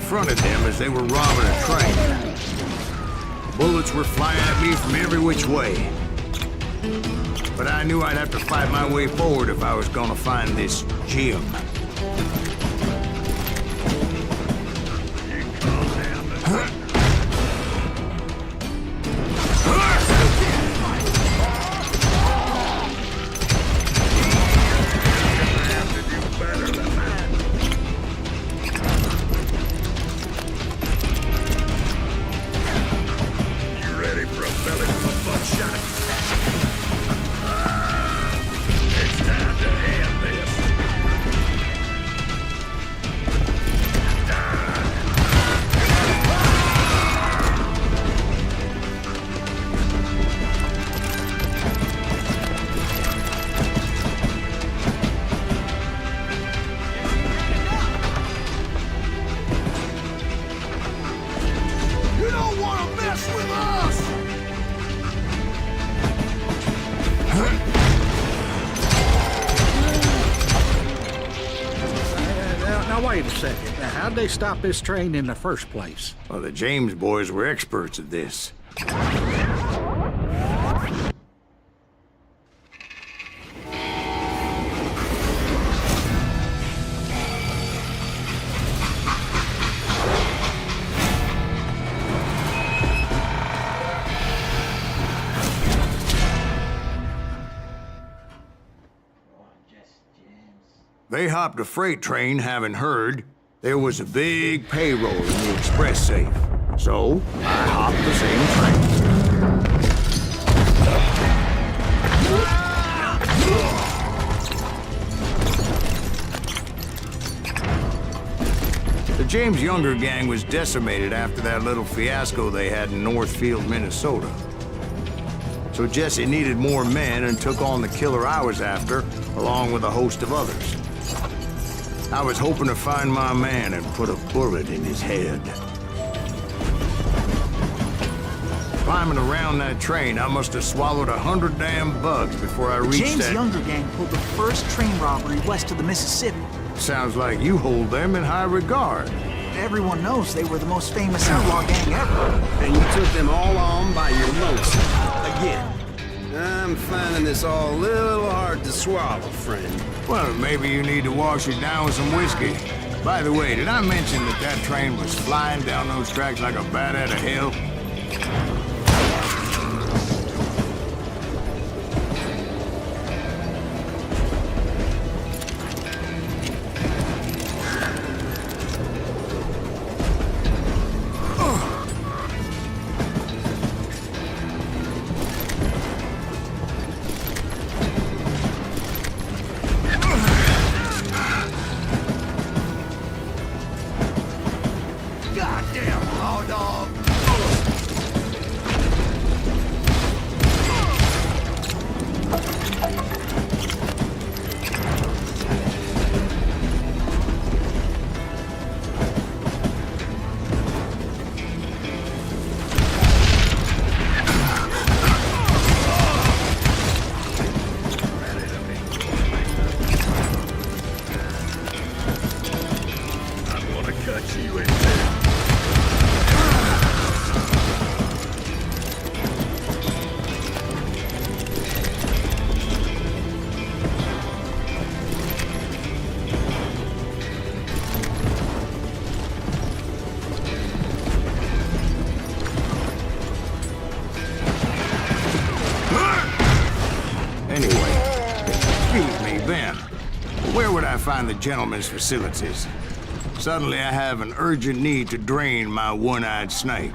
confronted them as they were robbing a train. Bullets were flying at me from every which way. But I knew I'd have to fight my way forward if I was gonna find this gem. Wait a second. Now, how'd they stop this train in the first place? Well, the James boys were experts at this. They hopped a freight train, having heard there was a big payroll in the express safe. So, I hopped the same train. The James Younger gang was decimated after that little fiasco they had in Northfield, Minnesota. So Jesse needed more men and took on the killer I was after, along with a host of others. I was hoping to find my man and put a bullet in his head. Climbing around that train, I must have swallowed 100 damn bugs before I reached James that... Younger gang pulled the first train robbery west of the Mississippi. Sounds like you hold them in high regard. Everyone knows they were the most famous outlaw gang ever. And you took them all on by your lonesome. Again. I'm finding this all a little hard to swallow, friend. Well, maybe you need to wash it down with some whiskey. By the way, did I mention that that train was flying down those tracks like a bat out of hell? Find the gentleman's facilities. Suddenly I have an urgent need to drain my one-eyed snake.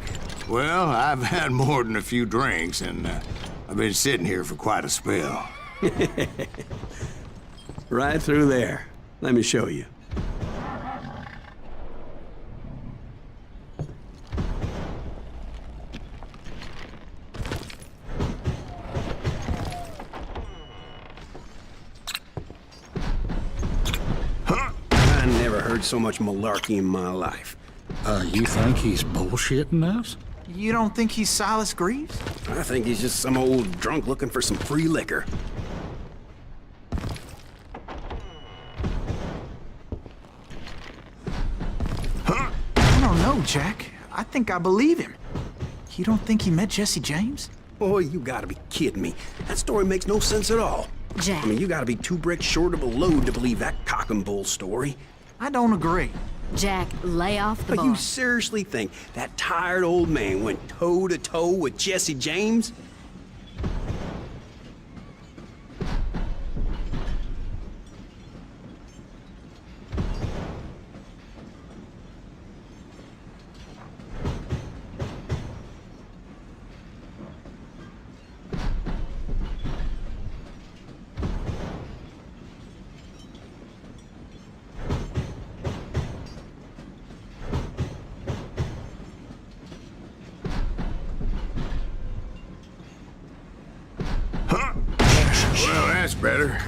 Well, I've had more than a few drinks, and I've been sitting here for quite a spell. Right through there. Let me show you. So much malarkey in my life. You think he's bullshitting us? You don't think he's Silas Greaves? I think he's just some old drunk looking for some free liquor. I'm Jack. I think I believe him. You don't think he met Jesse James? Boy, you gotta be kidding me. That story makes no sense at all. Jack. I mean, you gotta be 2 bricks short of a load to believe that cock and bull story. I don't agree. Jack, lay off the But bar. you seriously think that tired old man went toe-to-toe with Jesse James? Well, that's better.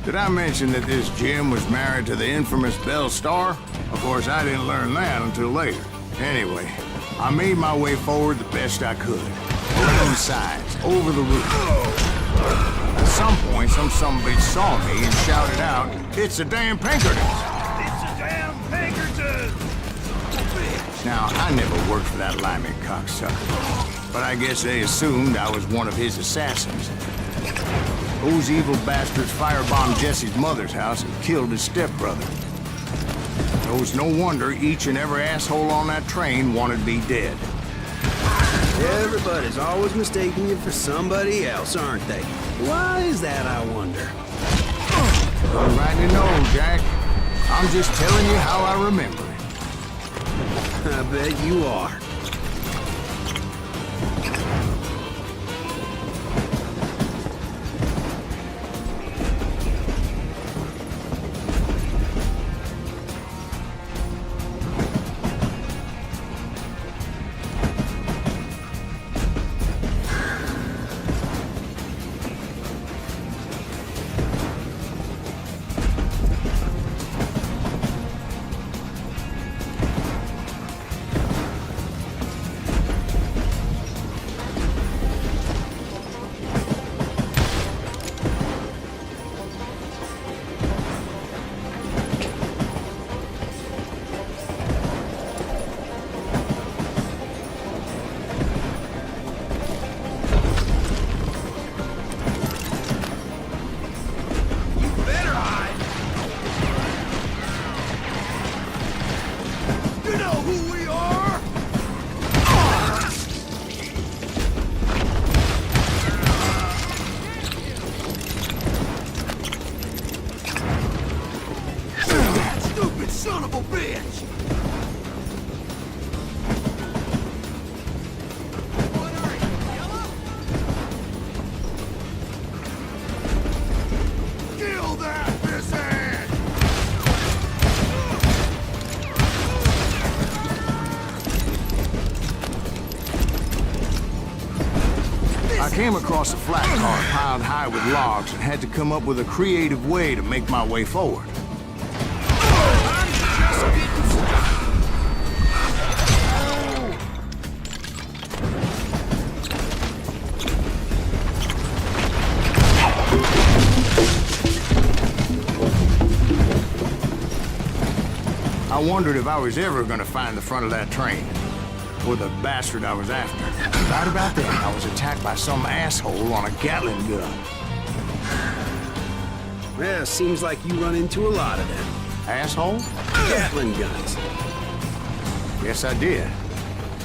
Did I mention that this Jim was married to the infamous Belle Starr? Of course, I didn't learn that until later. Anyway, I made my way forward the best I could. Over those sides, over the roof. At some point, some sumbitch saw me and shouted out, "It's the damn Pinkertons!" It's a damn Pinkerton! Now, I never worked for that limey cocksucker, but I guess they assumed I was one of his assassins. Those evil bastards firebombed Jesse's mother's house and killed his stepbrother. So it was no wonder each and every asshole on that train wanted me dead. Everybody's always mistaking you for somebody else, aren't they? Why is that, I wonder? Don't rightly know, Jack. I'm just telling you how I remember it. I bet you are. I came across a flat car piled high with logs and had to come up with a creative way to make my way forward. I wondered if I was ever gonna find the front of that train, or the bastard I was after. Right about then, I was attacked by some asshole on a Gatling gun. Well, seems like you run into a lot of them. Asshole? Gatling guns. Yes, I did.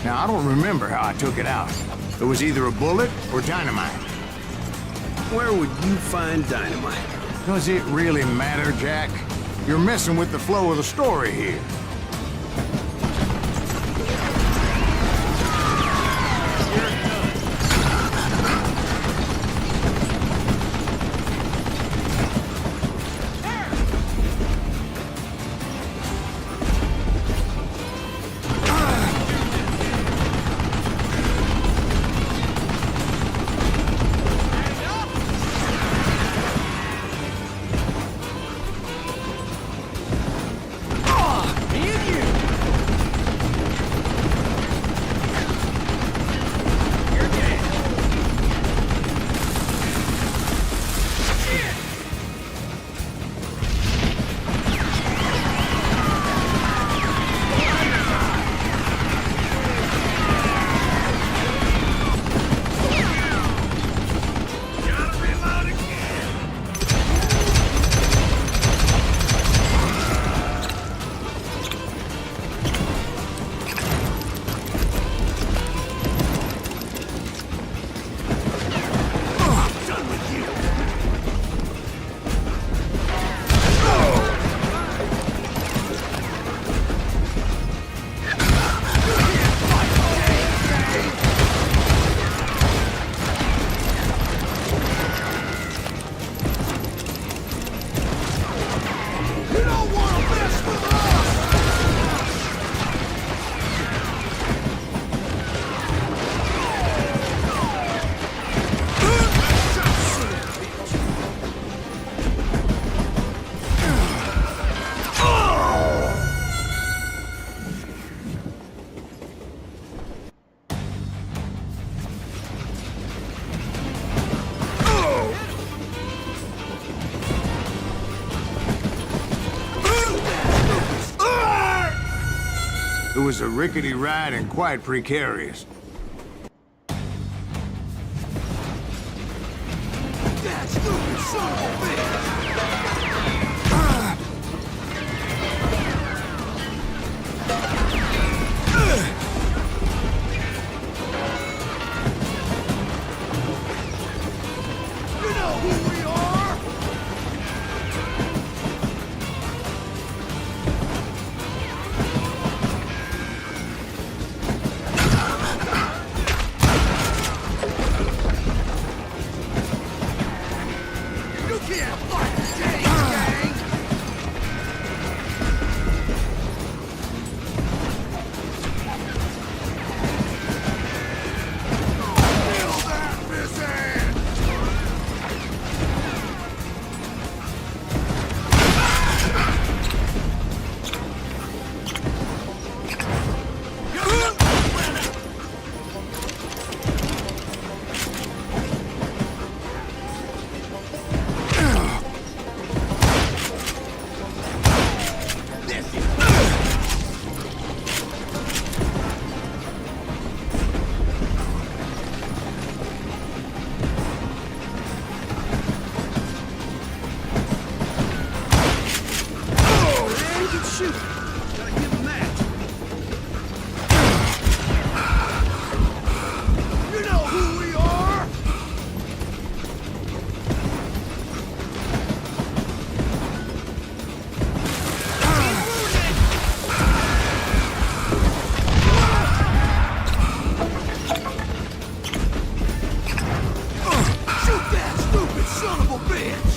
Now, I don't remember how I took it out. It was either a bullet or dynamite. Where would you find dynamite? Does it really matter, Jack? You're messing with the flow of the story here. was a rickety ride and quite precarious. That stupid son of a bitch! You know who we are? You can't fight the James gang! Kill that missing! Shoot! Gotta give him that. You know who we are? Shoot that stupid son of a bitch!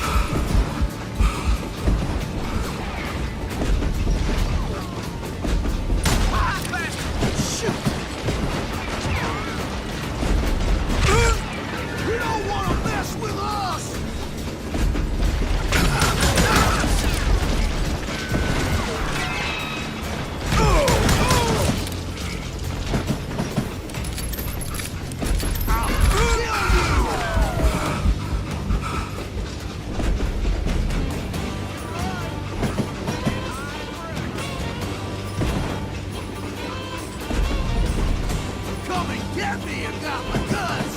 Shoot! You don't want to mess with us! I'll kill you! Come and get me, you got my guns!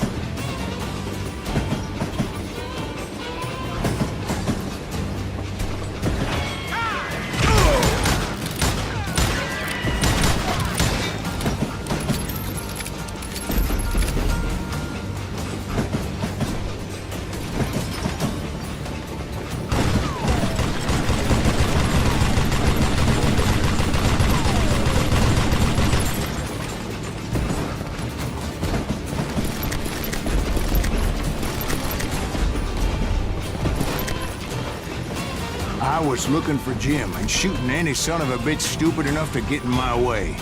I was looking for Jim and shooting any son of a bitch stupid enough to get in my way.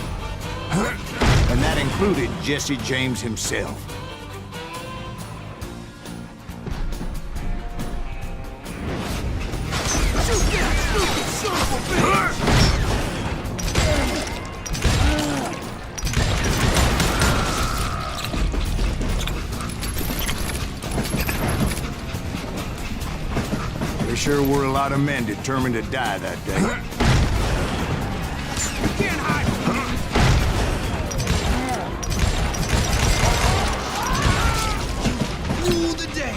And that included Jesse James himself. Shoot that stupid son of a bitch! There sure were a lot of men determined to die that day. You can't hide from me! Rule the day!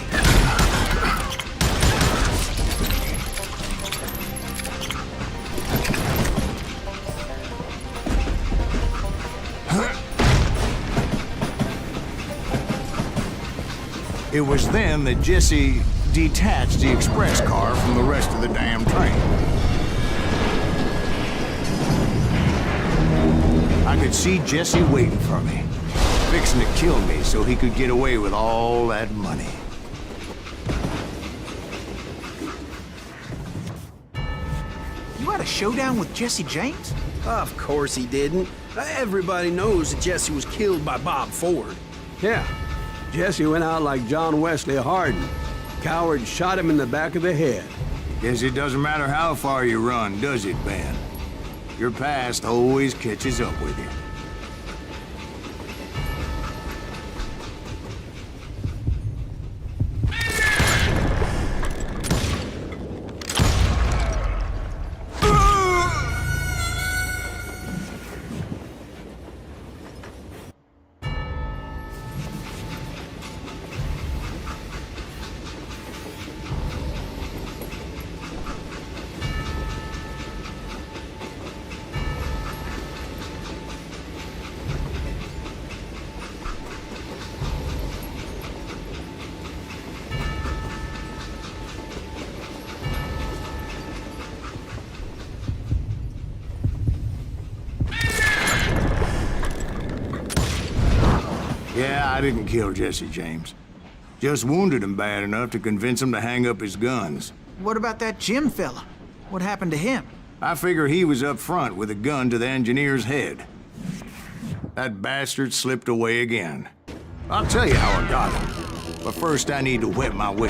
It was then that Jesse detached the express car from the rest of the damn train. I could see Jesse waiting for me, fixing to kill me so he could get away with all that money. You had a showdown with Jesse James? Of course he didn't. Everybody knows that Jesse was killed by Bob Ford. Yeah, Jesse went out like John Wesley Hardin. Coward shot him in the back of the head. Guess it doesn't matter how far you run, does it, Ben? Your past always catches up with you. Yeah, I didn't kill Jesse James. Just wounded him bad enough to convince him to hang up his guns. What about that Jim fella? What happened to him? I figure he was up front with a gun to the engineer's head. That bastard slipped away again. I'll tell you how I got him. But first I need to wet my whistle.